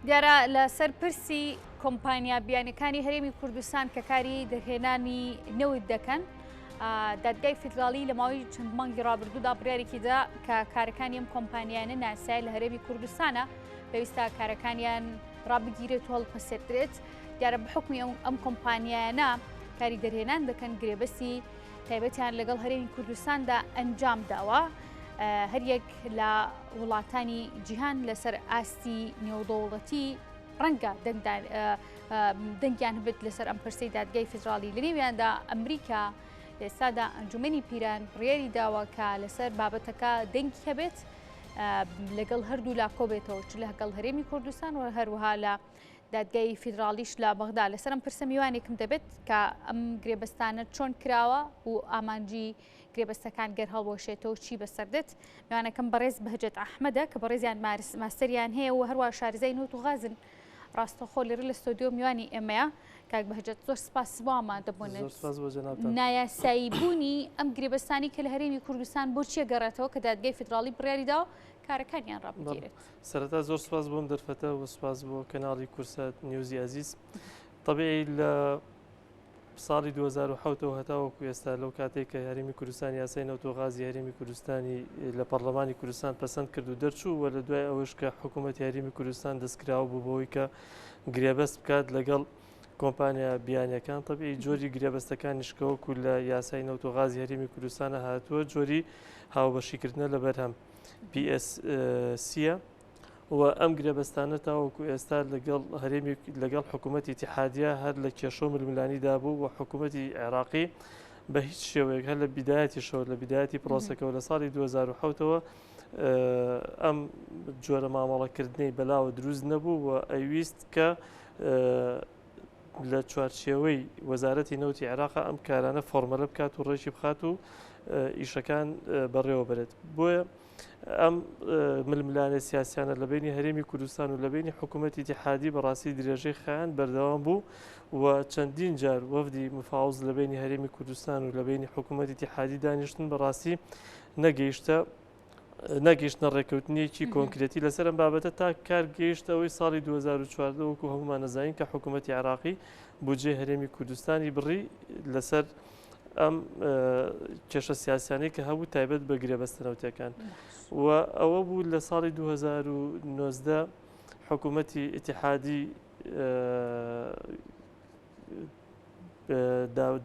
دیارە لەسەر پرسی کۆمپانیا بیانەکانی هەرێمی کوردستان کە کاری دەرهێنانی نەوت دەکەن، دادگای فیدرالی لە ماوەی چەند مانگی ڕابردوودا بڕیارێکیدا کە کارەکانی ئەم کۆمپانیانە ناسای لە هەرێمی کوردستانە پێویستە کارەکانیان ڕابگیرێت و هەڵپەسێترێت. دیارە بحکمی ئەم کۆمپانیانە کاری دەرهێنان دەکەن گرێبەسی تایبەتیان لەگەڵ هەرێمی کوردستاندا ئەنجام داوە. هەریەک لە وڵاتانی جیهان لەسەر ئاستی نێودەوڵەتی ڕەنگە دەنگیان هەبێت لەسەر ئەم پرسەی دادگای فیدرالی. لە نێویاندا ئەمریکا ئێستادا ئەنجومەنی پیران بڕیاری داوە کە لەسەر بابەتەکە دەنگی هەبێت لەگەڵ هەردوو لا کۆبێتەوە چ لەگەڵ هەرێمی کوردستان و هەروەها لە دادگای فیدرالیش لە بەغدا. لەسەر ئەم پرسە میوانێکم دەبێت کە ئەم گرێبەستانە چۆن کراوە و ئامانجی گرێبەستەکان گەر هەڵبۆشێتەوە چی بەسەردێت. میوانەکەم بەڕێز بەهجەت ئەحمەدە کە بەڕێزیان ماستەریان هەیە و هەروە شارزای نەوت و غازن ڕاستەخۆ لێرە لە ستۆدیۆ میوانی ئێمەیە. کاک بەهجەت زۆر سپاس بۆ ئامادەبوونت. نایاسایی بوونی ئەم گرێبەستانی کە لە هەرێمی کوردستان بۆ چیە گەڕێتەوە کە دادگای فیدرالی بڕیاری داوە کارەکانیان ڕابگیرێت. سەرەتا زۆر سپاس بۆم دەرفەتە و سپاس بۆ کەناڵی کورسات نیوزی عزیز. طبیعی لە ساڵی 2007ەوە هەتاوەکو ئێستا لەو کاتێک کە هەرێمی کوردستان یاسای نەوت و غازی هەرێمی کوردستانی لە پەرلەمانی کوردستان پەسەند کرد و دەرچوو و لە دوای ئەوەش کە حکوومەتی هەرێمی کوردستان دەستکراوە بوو بۆەوەی کە گرێبەست بکات لەگەڵ کۆمپانیا بیانیەکان. طبیعی جۆری گرێبەستەکانی شکەوەکو لە یاسای نەوت و غازی هەرێمی کوردستانە هاتووە جۆری هاوبەشیکردنە لە بەرهەم PSC-ە و ئەم گرێبەستانە تاوەکو ئێستا لەگەڵ حکوومەتی ئیتیحادیە هەر لە کێشە ململانیدا بوو و حکوومەتی عێراقی بە هیچ شێوەیەک هەر لە بیدایەتیشەوە لە بیدایەتی پرۆسەکەەوە لە ساڵی 2007ەوە ئەم جۆرە مامەڵەکردنەی بەلاوە دروست نەبوو و ئەویست کە لە چوارچێوەی وەزارەتی نەوتی عێراق ئەم کارانە فۆرمەلە بکات و ڕێژی بخات و ئیشەکان بەڕێوە بێت. بۆیە ئەم ململانە سیاسیانە لە بینی هەرێمی کوردستان و لە بینی حکوومەتی ئیتیحادی بەڕاستی درێژەی خایان بەردەوام بوو و چەندین جار وەفدی مفاوز لە بینی هەرێمی کوردستان و لە بینی حکوومەتی ئیتیحادی دانیشتن بەڕاستی نەگەیشتە ڕێکەوتنیەکی کۆنکرێتی لەسەر ئەم بابەتە تا کار گەیشتەوەی ساڵی 2014 وەکو هەمومان نەزانین کە حکوومەتی عێراقی بودجێ هەرێمی کوردستانی بڕی لەسەر ئەم کێشە سیاسیانەی کە هەبوو تایبەت بە گرێبەستنەوتەکان و ئەوە بوو لە ساڵی 2019 حکوومەتی ئیتیحادی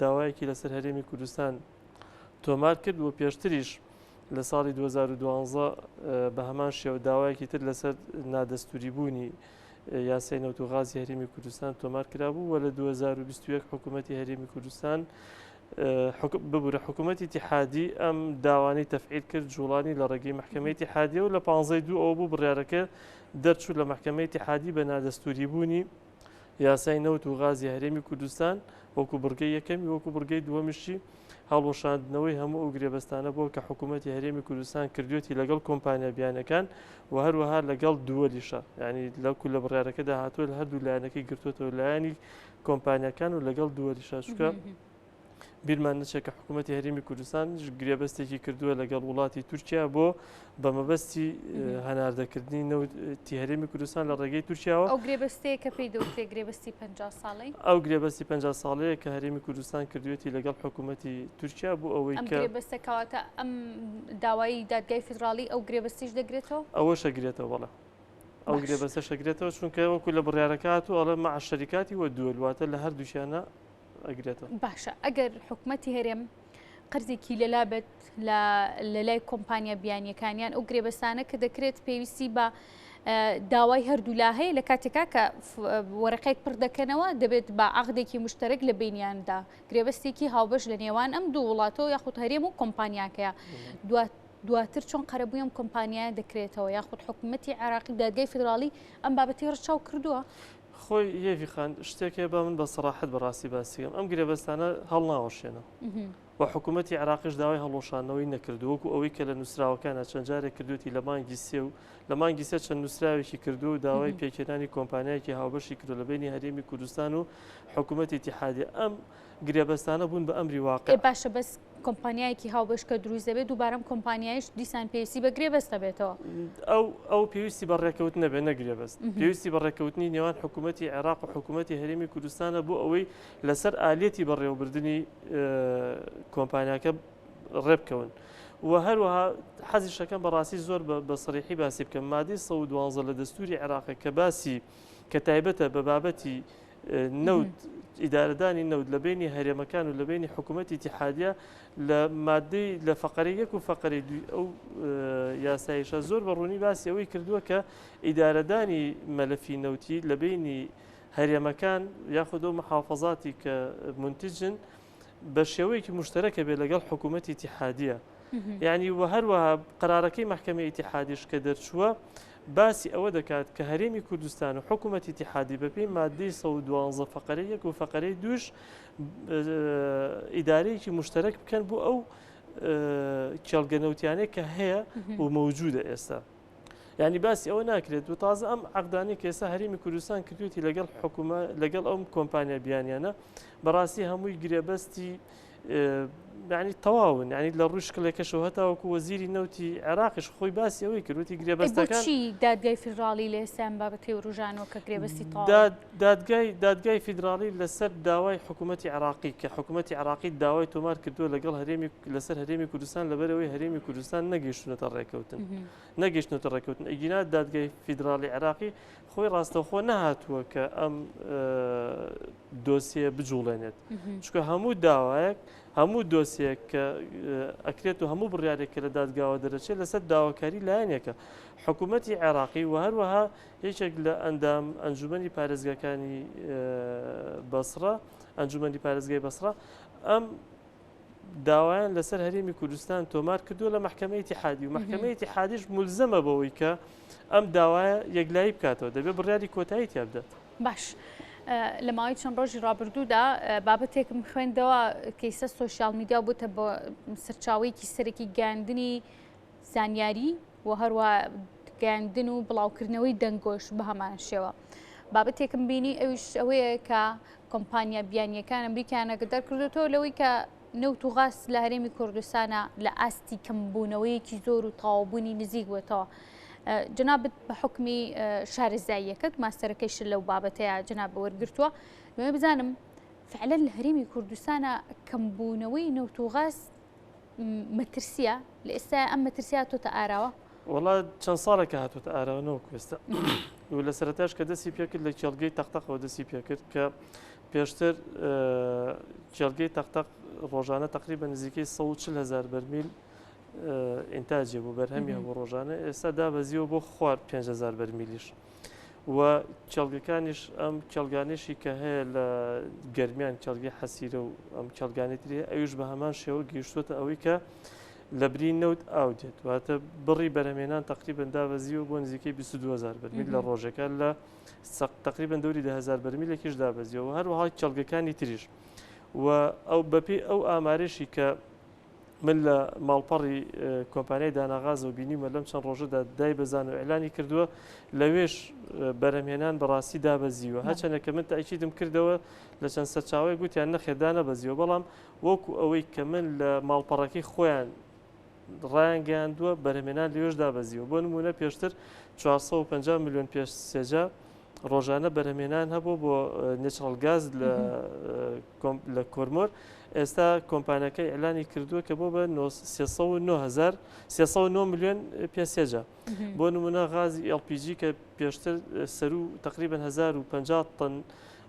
داوایەکی لەسەر هەرێمی کوردستان تۆمار کرد و پێشتریش لە ساڵی 2012 بە هەمان شێوە داوایەکی تر لەسەر نادەستوری بوونی یاسای نەوت و غازی هەرێمی کوردستان تۆمار کرابوو و لە 2021 حکوومەتی هەرێمی کوردستان ببوورە حکوومەتی ئیتیحادی ئەم داوانەی تەفعیل کرد جوڵانی لە ڕێگەی محکەمەی ئیتیحادیە و لە 15 ئەوە بوو بڕیارەکە دەرچوو لە محکەمەی ئیتیحادی بە نادەستوری بوونی یاسای نەوت و غازی هەرێمی کوردستان وەکو بڕگەی یەکەمی وەکو بڕگەی دووەمیشی هەڵوەشاندنەوەی هەموو ئەو گرێبەستانە بۆ کە حکوومەتی هەرێمی کوردستان کردوێتی لەگەڵ کۆمپانیا بیانەکان و هەروەها لەگەڵ دووەلیشە یعنی لەکو لە بڕیارەکەدا هاتووە لە هەردوو لایەنەکەی گرتوێتەوە لایەنی کۆمپانیەکان و لەگەڵ دووەلیشە چونکە بیرمان نەچێت کە حکوومەتی هەرێمی کوردستان گرێبەستێکی کردووە لەگەڵ وڵاتی تورکیا بۆ بە مەبەستی هەناردەکردنی نەوتی هەرێمی کوردستان لە ڕێگەی تورکیاوە. ئەو گرێبەستەیە کە پێی دەوترێ گرێبەستی 50 ساڵی ئەو گرێبەستی 50 ساڵەیە کە هەرێمی کوردستان کردوێتی لەگەڵ حکوومەتی تورکیا بۆ ئەوەی کە گرێبەستەکەواتە ئەم داوای دادگای فیدرالی ئەو گرێبەستیش دەگرێتەوە ئەوە شەگرێتەوە بەڵێ ئەو گرێبەستە شەگرێتەوە چونکە وەکو لە بڕیارەکات و ئەڵێ مع شەریکاتی وە دووەلواتە لە هەردووشیانە ئەگرێتەوە. باشە ئەگەر حکوومەتی هەرێم قەرزێکی لەلابێت لە لای کۆمپانیا بیانیەکانیان ئەو گرێبەستانە کە دەکرێت پێویستی بە داوای هەردوو لا هەیە لە کاتێکا کە وەرەقەیەک پڕ دەکەنەوە دەبێت بە عەقدێکی مشتەرەک لە بینیاندا گرێبەستێکی هاوبەش لە نێوان ئەم دوو وڵاتەوە یاخود هەرێم و کۆمپانیاکەیە دواتر چۆن قەرەبووی ئەم کۆمپانیایە دەکرێتەوە یاخود حکوومەتی عێراقی دادگای فیدرالی ئەم بابەتی ڕەچاو کردووە. خۆی یەوی خان شتێکێ بە من بە سەراحەت بەڕاستی باسیگەم ئەم گرێبەستانە هەڵ ناوەشێنەوە و حکوومەتی عێراقیش داوای هەڵۆشانەوەی نەکردو وەکو ئەوەی کە لە نووسراوەکانە چەند جارێک کردوێتی لە مانگی سێ و لە مانگی سێ چەند نووسراوێکی کردو و داوای پێکێنانی کۆمپانیایەکی هاوبەشی کردو لە بینی هەرێمی کوردستان و حکوومەتی ئیتیحادیە ئەم گرێبەستانە بوون بە ئەمری واقع. باشە بەس کۆمپانیایەکی هاوبەش کە دروست دەبێت دووبارەم کۆمپانیایش دیسان پێویستی بە گرێبەستە بێتەوە ئەو پێویستی بە ڕێکەوتن نەبێت نەگرێبەست پێویستی بە ڕێکەوتنی نێوان حکوومەتی عێراق و حکوومەتی هەرێمی کوردستانە بۆ ئەوەی لەسەر ئالێتی بەڕێوەبردننی کۆمپانیاکە ڕێبکەون و هەروەها حەزی شەکەم بەڕاستی زۆر بە سەریحی باسی بکەم مادەی 112 لە دەستوری عێراقی کە باسی کە تایبەتە بە بابەتی نەوت ئیدارەدانی نەوت لە بینی هەرێمەکان و لە بینی حکوومەتی اتحادیە لە مادەی لە فەقەرەی 1 و فەقەرەی 2 ئەو یاسایشە زۆر بەڕوونی باسی ئەوەی کردووە کە ئیدارەدانی مەلەفی نەوتی لە بینی هەرێمەکان یاخود ئەو محافەزاتی کە منتجن بە شێوەیەکی مشتەرەکە بێت لەگەڵ حکوومەتی اتحادیە یعنی و هەروەها قرارەکەی محکەمەی اتحادیش کە دەرچووە باسی ئەوە دەکات کە هەرێمی کوردستان و حکوومەتی اتحادی بەپێی مادەی 112 فەقەرەی 1 و فەقەرەی 2 ئیدارەیەکی مشتەرەک بکەن بۆ ئەو کێڵگەنەوتیانەیە کە هەیە و مەوجودە ئێستا یعنی باسی ئەوە ناکرێت و تازە ئەم عەقدانەی کە ئێستا هەرێمی کوردستان کردوێتی لەگەڵ ئەم کۆمپانیا بیانیانە بەڕاستی هەمووی گرێبەستی يعني تەواون ینی لە ڕووی شکلێکەشەوە هەتاوەکو وەزیری نەوتی عێراقیش خۆی باسی ئەوەی کردوتی گرێبەستەکان چی دادگای فیدراڵی لە ئێستا بابەتی ڕۆژانەوە کە گرێبەستی دادگای فیدراڵی لەسەر داوای حکوومەتی عێراقی کە حکوومەتی عێراقی داوای تۆمار کردووە لەگەڵ لەسەر هەرێمی کوردستان لەبەرەوەی هەرێمی کوردستان نەگەیشتونەتە ڕێکەوتن ئەگینا دادگای فیدراڵی عێراقی خۆی ڕاستەوخۆ نەهاتووە کە ئەم دۆسیە بجوڵێنێت چکە هەموو دۆسیەک کە ئەکرێت و هەموو بڕیارێک کە لە دادگاوە دەرەچێت لەسەر داواکاری لایەنێکە حکوومەتی عێراقی و هەروەها یەکێک لە ئەندام ئەنجومەنی پارێزگاکانی بەسڕە ئەنجومەنی پارێزگای بەسڕە ئەم داوایان لەسەر هەرێمی کوردستان تۆمار کردووە لە محکەمەی اتحادی و محکەمەی اتحادیش مولزەمە بەوەی کە ئەم داوایە یەکلایی بکاتەوە دەبێت بڕیاری کۆتایی تیا بدات باش لە ماوەی چەند ڕۆژی ڕابردوودا بابەتێکم خوێندەوە کەیسە سۆشیال میدیا بووتە بۆ سەرچاوەیەکی سەرەکی گەاندنی زانیاری و هەروە گەاندن و بڵاوکردنەوەی دەنگۆش بە هەمان شێوە بابەتێکم بینی ئەوش ئەوەیە کە کۆمپانیا بیانیەکان ئەمریکانەکە دەرکردێتەوە لەوەی کە نەوت و غاز لە هەرێمی کوردستانە لە ئاستی کەمبوونەوەیەکی زۆر و تەواوبوونی نزیک بووێتەوە جنابەت بە حکمی شارەزاییەکەت ماستەرەکەیش لەو بابەتەیە جناب وەرگرتووە دوێ بزانم فعلا لە هەرێمی کوردستانە کەمبوونەوەی نەوت و غاز مەترسیە لە ئێستا ئەم مەترسیا تۆتە ئاراوە وڵا چەند ساڵێکە هاتوتە ئاراوەنەوە کوێستە و لە سەرەتاش کە دەستی پێکرد لە کێڵگەی تەختەقەوە دەستی پێکرد کە پێشتر کێڵگەی تەختەق ڕۆژانە تقریبا نزیکەی 140,000 بەرمیل ئینتاجێ بوو بەرهەمی هەبوو ڕۆژانە ئێستا دابەزیەوە بۆ خوارد 5,000 بەرمیلیش و کێڵگەکانیش ئەم کێڵگانێشی کە هەیە لە گەرمیان کێڵگەی حەسیرە و ئەم کێڵگانێتری ئەویش بە هەمان شێوە گەیشتوتە ئەوەی کە لە بری نەوت ئاو دێت واتە بڕی بەرهەمێنان تقریبا دابەزیەوە بۆ نزیکەی 22,000 بەرمیل لە ڕۆژەکە لە تقریبا دەوری 10,000 بەرمیلێکیش دابەزیەوە هەروەها کێڵگەکانی تریش و ئەو بەپێی ئەو ئامارێشی کە من لە ماڵپەڕی کۆمپانیای داناغازەوە بینیمە لەم چەند ڕۆژەدا دای بەزان و ئەعلانی کردووە لەوێش بەرهەمهێنان بەڕاستی دابەزیوە هەرچەندە کە من تاکیدم کردەوە لە چەند سەرچاوی گوتیان نەخێدا نەبەزیەوە بەڵام وەکو ئەوەی کە من لە ماڵپەڕەکەی خۆیان ڕایان گەیاندووە بەرهەمهێنان لەوێش دابەزیەوە بۆ نمونە پێشتر 450 میلیۆن پێشسێجا ڕۆژانە بەرهەمهێنان هەبوو بۆ نێچڕەڵ گاز لە کۆرمۆر ئێستا کۆمپانیەکەی ئەعلانی کردووە کە بۆ بە 309 میلیۆن پێسێجا بۆ نمونە غازی LPG کە پێشتر سەر و تقریبا 1,050 تن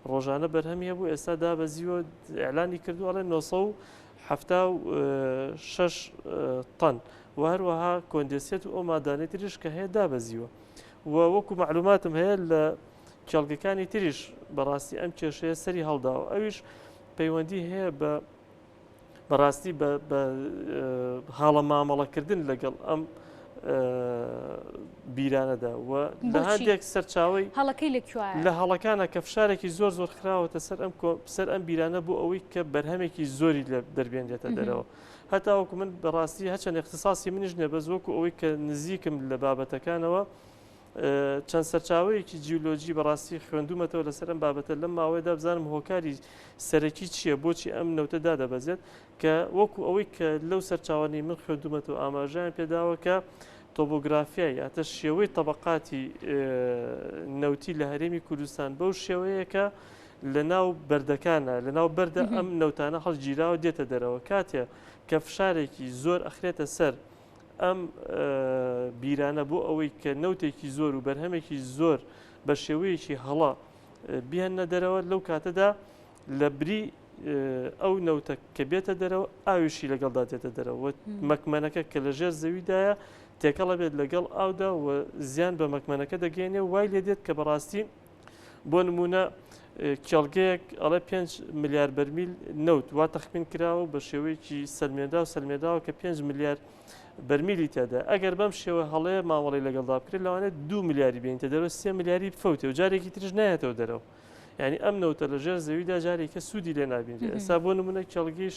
ڕۆژانە بەرهەمی هەبوو ئێستا دابەزیوە ئەعلانی کردووە ئەڵێ 976 تن و هەروەها کۆندێسێت و ئەو مادانەی تریش کە هەیە دابەزیوە و وەکو معلوماتم هەیە لە کێڵگەکانی تریش بەڕاستی ئەم کێشەیە سەری هەڵداوە ئەویش پەیوەندی هەیە بەڕاستی بە هاڵە مامەڵەکردن لەگەڵ ئەم بیرانەدا و لە هەندێک سەرچاوی لە هەڵەکانە کە فشارێکی زۆر خراوەتە سەر ئەم بیرانە بۆ ئەوەی کە بەرهەمێکی زۆری لە دەربێنێتە دەرەوە هەتاوەکو من بەڕاستی هەچەند اختصاسی منیش نێ بەس وەکو ئەوەی کە نزیکم لە بابەتەکانەوە چەند سەرچاوەیەکی جیولۆجی بەڕاستی خوێندومەتەوە لەسەر ئەم بابەتە لەم ماوەیەدا بزانم هۆکاری سەرەکی چییە بۆچی ئەم نەوتەدا دەبەزێت کە وەکو ئەوەی کە لەو سەرچاوانەی من خوێندومەتەوە ئاماژەیان پێداوە کە تۆپۆگرافیای یاتە شێوەی تەبەقاتی نەوتی لە هەرێمی کوردستان بەو شێوەیەکە لە ناو بەردەکانە لە ناو بەردە ئەم نەوتانە هەڵگیراوە دێتە دەرەوە کاتێ کە فشارێکی زۆر ئەخرێتە سەر ئەم بیرانە بۆ ئەوەی کە نەوتێکی زۆر و بەرهەمێکی زۆر بە شێوەیەکی هەڵا بیهێنە دەرەوە لەو کاتەدا لە بری ئەو نەوتە کە بێتە دەرەوە ئاویشی لەگەڵدا دێتە دەرەوە مەکمەنەکە کە لە ژێر زەویدایە تێکەڵە بێت لەگەڵ ئاودا و زیان بە مەکمەنەکە دەگەێنێ وای لێ دێت کە بەڕاستی بۆ نمونە کێڵگەیەک ئەڵێ 5 ملیار بەرمیل نەوت وا تەخمین کراوە بە شێوەیەکی سەلمێداوە کە 5 ملیار بەرمیلی تێدا ئەگەر بەم شێوە هەڵەیە مامەڵی لەگەڵدا بکرێت لەوانێت 2 ملیاری بینتە دەرەوە 3 ملیاری بفەوتێ و جارێکی ترش نایەتەوە دەرەوە یعنی ئەم نەوتە لە ژێر زەویدا جارێکە سوودی لێ نابینێت ئێستا بۆ نمونە کێڵگەی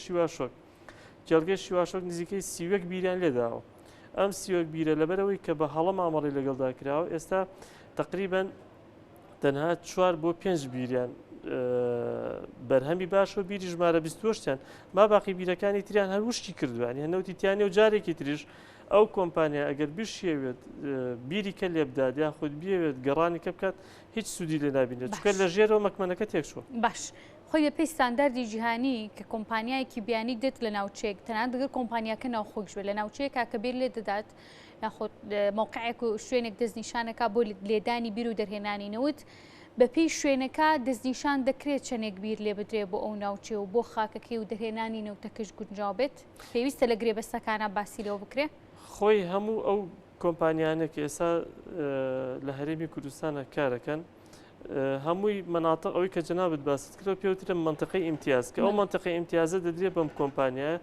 شیواشۆک نزیکەی 30 بیریان لێداوە ئەم 30 بیرە لەبەرەوەی کە بە هەڵە مامەڵی لەگەڵدا کراوە ئێستا تقریباً تەنها 4 بۆ 5 بیریان بەرهەمی باشەوە بیری ژمارە 28یان ما باقی بیرەکانی تریان هەر وشتی کردووانی هەنەوتی تیانێ و جارێکی تریش ئەو کۆمپانیا ئەگەر بشێوێت بیری کە لێبدات یا خودت بیاوێت گەڕانی کە بکات هیچ سوودی لێ نابینێت چکە لە ژێرەوە مەکمەنەکە تێکچووە باش خۆی پێی ستانداردی جیهانی کە کۆمپانیایەکی بیانی دێت لە ناوچەیەک تەنان دەگەر کۆمپانیاکە ناوخۆش بێت لە ناوچەیەکا کە بیر لێ دەدات یاخۆ موقعێک و شوێنێک دەستنیشانەکە بۆ لێدانی بیر و دەرهێنانی نەوت بە پێی شوێنەکە دەستنیشان دەکرێت چەندێک بیر لێ بدرێ بۆ ئەو ناوچێ و بۆ خاکەکەی و دەرهێنانی نەوتەکەش گونجاو بێت پێویستە لە گرێبەستەکانە باسی لەوە بکرێت خۆی هەموو ئەو کۆمپانیانە کە ئێستا لە هەرێمی کوردستانە کارەکەن هەمووی مەناطق ئەوەی کە جەنابەت باست کردەوە پێوترە منتقەی ئیمتیاز کە ئەو منتقەی ئیمتیازە دەدرێت بەم کۆمپانیایە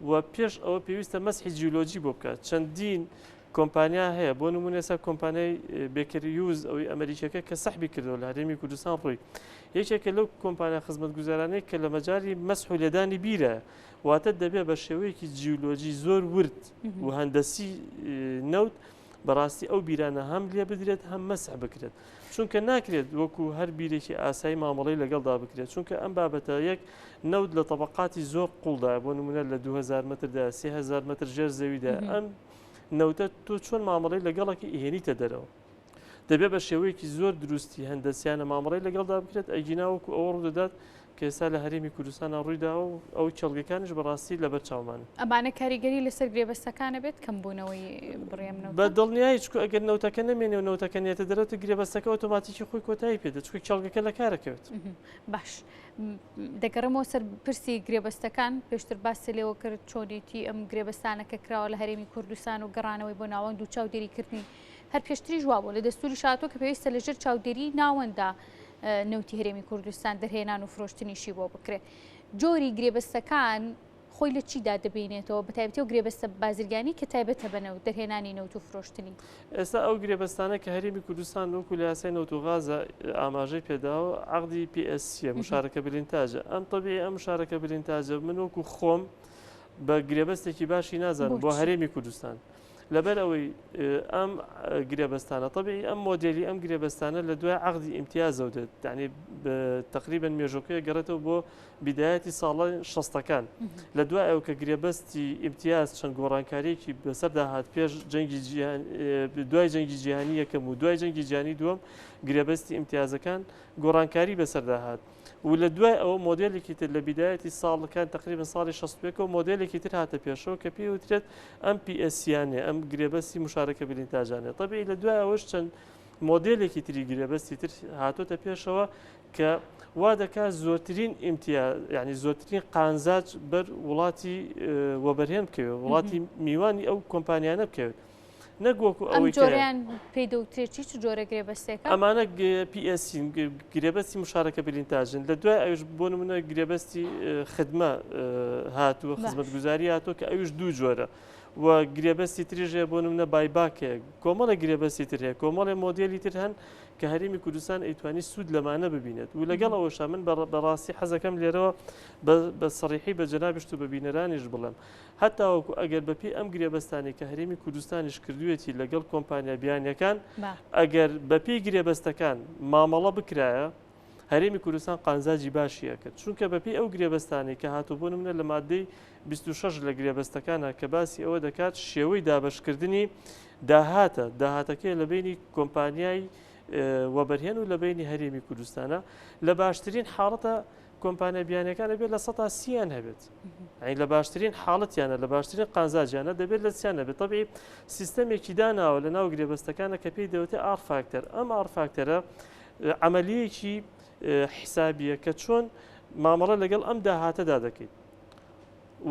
و پێش ئەوە پێویستە مەسحی جیولۆجی بۆ بکات چەندین کۆمپانیا هەیە بۆ نمونە ئێستا کۆمپانیای بێکر یوز ئەوەی ئەمریکیەکە کە سەحبی کردەوە لە هەرێمی کوردستان ڕووی یەکێکە لەو کۆمپانیا خزمەتگوزارانەی کە لە مەجاری مەسح و لێدانی بیرە واتە دەبێت بە شێوەیەکی جیولۆجی زۆر ورد و هەندەسی نەوت بەڕاستی ئەو بیرانە هەم لێ بدرێت هەم مەسح بکرێت چونکە ناکرێت وەکو هەر بیرێکی ئاسایی مامەڵەی لەگەڵدا بکرێت چونکە ئەم بابەتە یەک نەوت لە طبقاتی زۆر قوڵدا بۆ نمونە لە 2000 متردا 3000 متر ژێر زەویدا ئەم نەوتە تۆ چۆن مامەڵەی لەگەڵێکی ئیهێنیتە دەرەوە دەبێت بە شێوەیەکی زۆر دروستی هەندەسیانە مامەڵەی لەگەڵدا بکرێت ئەیگیناوەکو ئەوە ڕوودەدات کە ئێستا لە هەرێمی کوردستانە ڕوویداوە و ئەو چەڵگەکانش بەڕاستی لەبەر چاومانە ئەمانە کاریگەری لەسەر گرێبەستەکانە بێت کەم بوونەوەی بڕێم بە دڵنیایی چکو ئەگەر نەوتەکە نامێنێ و نەوتەکەنیێتە دەرەوە گرێبەستەکە ئۆتۆماتیکی خۆی کۆتایی پێدە چکو چاڵگەکە لە کارەکەوێت باش دەگەڕمەوە سەر پرسی گرێبەستەکان پێشتر باسی لێەوە کرد چۆنێتی ئەم گرێبەستانە کە کراوە لە هەرێمی کوردستان و گەڕانەوەی بۆ ناوەند و چاودێریکردنی هەر پێشتری جوابوو لە دەستوری شاتۆ کە پێویستە لەژێر چاودێری ناوەندا نەوتی هەرێمی کوردستان دەرهێنان و فرۆشتنیشی بۆ بکرێت جۆری گرێبەستەکان خۆی لە چیدا دەبینێتەوە بە تایبەتی و گرێبەستە بازرگانی کە تایبەتە بەنەوت دەرهێنانی نەوت و فرۆشتنی ئێستا ئەو گرێبەستانە کە هەرێمی کوردستان وەکو لە یاسای نەوت و غازە ئاماژەی پێداوە عەقدی PSC مشارەکە بلینتاژە ئەم تەبیعی ئەم مشارەکە بلینتاژە من وەکو خۆم بە گرێبەستێکی باشی نازانم بۆ هەرێمی کوردستان لەبەر ئەوەی ئەم گرێبەستانە طبعی ئەم مۆدێلی ئەم گرێبەستانە لە دوای عەقدی ئیمتیازە و دێت یعنی تقریبا مێژووکەیە گەڕێتەوە بۆ بیدایەتی ساڵە 60ەکان لە دوای ئەو کە گرێبەستی ئیمتیاز چەند گۆڕانکاریەکی بەسەردا هات پێش دوای جەنگی جیهانی یەکەم و دوای جەنگی جیهانی دووەم گرێبەستی ئیمتیازەکان گۆڕانکاری بەسەردا هات و لە دوای ئەوە مۆدلێکی تر لە بیدایەتی ساڵەکان تقریبا ساڵی 61 و مۆدلێکی تر هاتە پێشەوە کە پێی وترێت ئەم PSC-یانێ ئەم گرێبەستی مشارەکە بلینتاژانێت طبعی لە دوای ئەوەش چەند مۆدلێکی تری گرێبەستی تر هاتۆتە پێشەوە کە وا دەکات زۆرترین ئیمتیاز یعنی زۆرترین قانزاج بەر وڵاتی وەبەرهێن بکەوێت وڵاتی میوانی ئەو کۆمپانیانە بکەوێت نەگوەکو ئەوەی جۆریان پێی دەوترێتی چ جۆرە گرێبەستێکە ئەمانە PSC گرێبەستی مشارەکە بلینتاژن لە دوای ئەوش بۆ نمونە گرێبەستی خدمە هاتووە خزمەتگوزاری هاتووە کە ئەوش دوو جۆرە و گرێبەستی تریژێ بۆ نمونە بایباکەیە کۆمەڵە گرێبەستی تر هەیە کۆمەڵی مۆدیێلی تر هەن کە هەرێمی کوردستان ئەیتوانی سوود لەمانە ببینێت و لەگەڵ ئەوەشە من بەڕاستی حەزەکەم لێرەوە بە سەڕیحی بە جەنابشت و بە بینەرانیش بڵێم هەتا وەکو ئەگەر بەپی ئەم گرێبەستانی کە هەرێمی کوردستانیش کردوێتی لەگەڵ کۆمپانیا بیانیەکان ئەگەر بەپی گرێبەستەکان مامەڵە بکرایە هەرێمی کوردستان قانزاجی باشیە کرد چونکە بەپی ئەو گرێبەستانی کە هاتوو بۆ نمونە لە مادەی 26 لە گرێبەستەکانە کە باسی ئەوە دەکات شێوەی دابشکردنی داهاتەکەی لە بینی کۆمپانیای وەبەرهێن و لە بینی هەرێمی کوردستانە لە باشترین حاڵەتە کۆمپانیا بیانەکانە بێت لە 130 هەبێت لە باشترین حاڵەتیانە لە باشترین قانزاجیانە دەبێت لە چیان نەبێت طبعی سیستەمێکی داناوە لە ناو گرێبەستەکانە کە پێی دەوتێ ئارفاکتەر ئەم ئارفاکتەرە عملیەکی حسابیە کە چۆن مامەڵە لەگەڵ ئەم داهاتەدا دەکەیت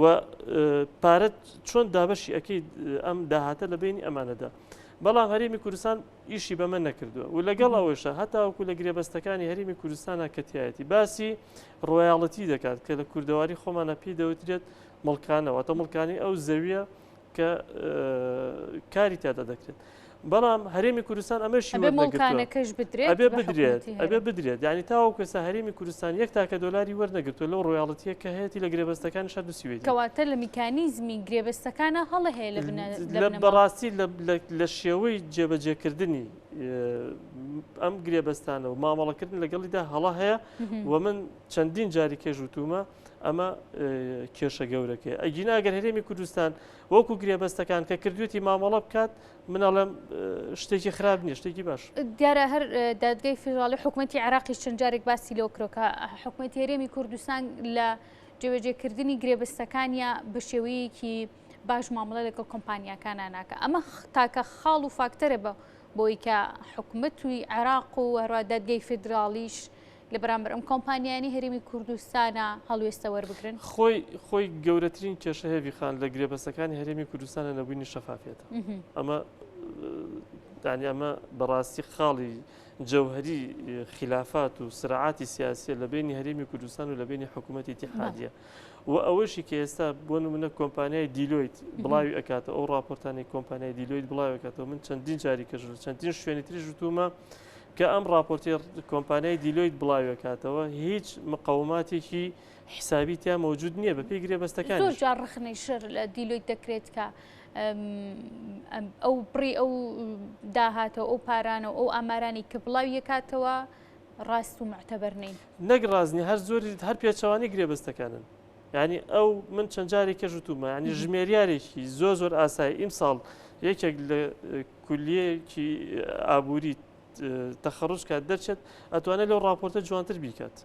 و پارەت چۆن دابەشی ئەەکەیت ئەم داهاتە لە بینی ئەمانەدا بەڵام هەرێمی کوردستان ئیشی بەمە نەکردووە و لەگەڵ ئەوەشە هەتاوەکو لە گرێبەستەکانی هەرێمی کوردستانە کەتیایەتی باسی ڕۆیاڵەتی دەکات کە لە کوردەواری خۆمانە پێی دەوترێت مڵکانەوە تە مڵکانی ئەو زەویە کە کاری تادا دەکرێت بەڵام هەرێمی کوردستان ئەمەشی ئەبێ بدرێت ینی تاوە کەسا هەرێمی کوردستان 1 تاکە دۆلاری وەرنەگرتووە لەو ڕۆیاڵەتیە کە هەیەی لە گرێبەستەکان شەردوسیوێت کەواتە لە میکانیزمی گرێبەستەکانە هەڵە هەیە لە بەڕاستی لە شێوەی جێبەجێکردنی ئەم گرێبەستانە و مامەڵەکردن لەگەڵیدا هەڵە هەیە و من چەندین جاری کێژوتومە ئەمە کێشە گەورەکەی ئەگینا ئەگەر هەرێمی کوردستان وەکو گرێبەستەکان کە کردوێتی مامەڵە بکات منەڵێم شتێکی خراپ نییە شتێکی باش دیارە هەر دادگای فێدراڵی حکوومەتی عراقی چەند جارێک باسی لەوە کرۆکە حکوومەتی هەرێمی کوردستان لە جێبەجێکردنی گرێبەستەکانیە بە شێوەیەکی باش مامەڵە لەگەڵ کۆمپانیاکانە ناکە ئەمە تاکە خاڵ و فاکتەرە بۆی کە حکوومەتی عراق و هەروە دادگای فێدراڵیش لە بەرامبەر ئەم کۆمپانیانی هەرێمی کوردستانە هەڵوێستە وەربگرن خۆی گەورەترین کێشە هێوی خان لە گرێبەستەکانی هەرێمی کوردستانە نەبوونی شەفافێتە ئەمە بەڕاستی خاڵی جەوهری خلافات و سرعاتی سیاسیە لە بینی هەرێمی کوردستان و لە بینی حکوومەتی اتحادیە و ئەوەشی کە ئێستا بۆ نمونە کۆمپانیای دیلۆیت بڵاوی ئەکاتە ئەو راپۆرتانی کۆمپانیای دیلۆیت بڵاوی ئەکاتەوە من چەندین جاری کەژ چەندین شوێنی تری ژوتومە کە ئەم راپۆرتی کۆمپانیای دیلۆیت بڵاوی ئەکاتەوە هیچ مقاوماتێکی حسابی تیا مەوجود نییە بە پێی گرێبەستەکان زۆر جار ڕخنەی شەر لە دیلۆیت دەکرێت کە ئەو پڕی ئەو داهاتەوە ئەو پارانە و ئەو ئامارانی کە بڵاوی یەکاتەوە ڕاست و معتەبەر نین نەگڕازنی هەر زۆری هەر پێچەوانی گرێبەستەکانن ینی ئەو من چەند جارێک کەژوتومە ینی ژمێریارێکی زۆر ئاسایی ئیمساڵ یەکێک لە کولیەکی ئابووری تەخەڕوج کات دەرچێت ئەتوانێت لەو راپۆرتە جوانتر بیکات